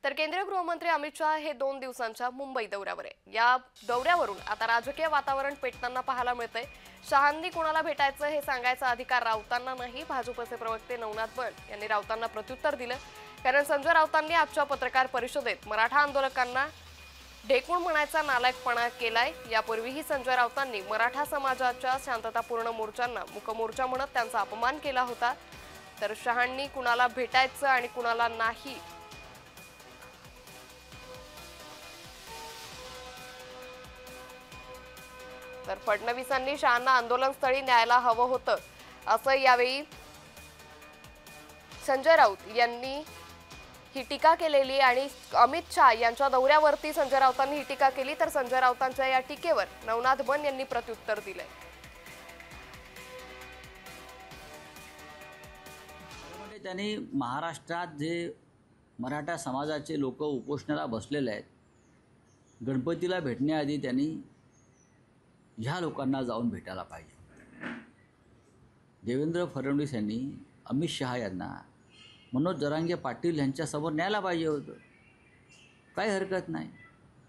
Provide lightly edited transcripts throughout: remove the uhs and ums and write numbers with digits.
तर केंद्रीय गृहमंत्री अमित शाह हे 2 दिवसांच्या मुंबई दौऱ्यावर आहे। या दौऱ्यावरून आता राजकीय वातावरण पेटताना पाहायला मिळतंय। शहांनी कोणाला भेटायचं हे सांगायचा अधिकार राऊतांना नाही। भाजपचे प्रवक्ते नवनाथ बन यांनी राऊतांना प्रत्युत्तर दिलं, कारण संजय राऊतांनी आजच्या पत्रकार परिषदेत मराठा आंदोलकांना ढेकूण म्हणायचा नालायकपणा केलाय। यापूर्वीही संजय राऊतांनी मराठा समाजाच्या शांततापूर्ण मोर्चांना मुकमोर्चा म्हणत त्यांचा अपमान केला होता। तर शहांनी कुणाला भेटायचं आणि कुणाला नाही तर फडणवीसांनी शहांना आंदोलनस्थळी न्यायला हवं होतं असं यावेळी संजय राऊत यांनी ही टीका केलेली। आणि अमित शाह यांच्या दौऱ्यावरती संजय राऊतांनी ही टीका केली, तर संजय राऊतांच्या या टीकेवर नवनाथ बन यांनी प्रत्युत्तर दिले। त्यांनी महाराष्ट्रात जे मराठा समाजाचे लोक उपोषणाला बसलेले आहेत, गणपतीला भेटण्याआधी त्यांनी ह्या लोकांना जाऊन भेटायला पाहिजे। देवेंद्र फडणवीस यांनी अमित शहा यांना मनोज जरांगे पाटील यांच्यासमोर न्यायला पाहिजे होतं। काही हरकत नाही,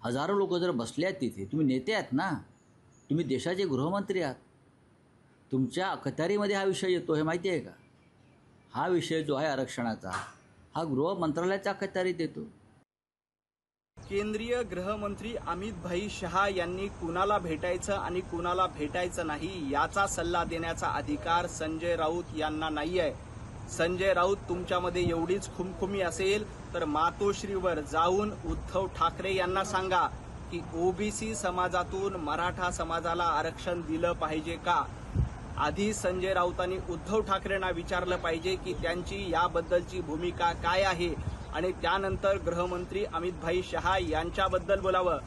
हजारो लोक जर बसले आहेत तिथे, तुम्ही नेते आहात ना, तुम्ही देशाचे गृहमंत्री आहात, तुमच्या अखत्यारीमध्ये हा विषय येतो हे माहिती आहे का? हा विषय जो आहे आरक्षणाचा, हा गृह मंत्रालयाच्या अखत्यारीत येतो। केंद्रीय गृहमंत्री अमित भाई शहा यांनी कुणाला भेटायचं आणि कुणाला भेटायचं नाही याचा सल्ला देण्याचा अधिकार संजय राऊत यांना नाहीये। संजय राऊत तुमच्यामध्ये एवढीच खुमखुमी असेल तर मातोश्रीवर जाऊन उद्धव ठाकरे यांना सांगा की ओबीसी समाजातून मराठा समाजाला आरक्षण दिलं पाहिजे का। आधी संजय राऊतांनी उद्धव ठाकरेंना विचारलं पाहिजे की त्यांची याबद्दलची भूमिका काय आहे, आणि त्यानंतर गृहमंत्री अमित भाई शहा यांच्याबद्दल बोलावं।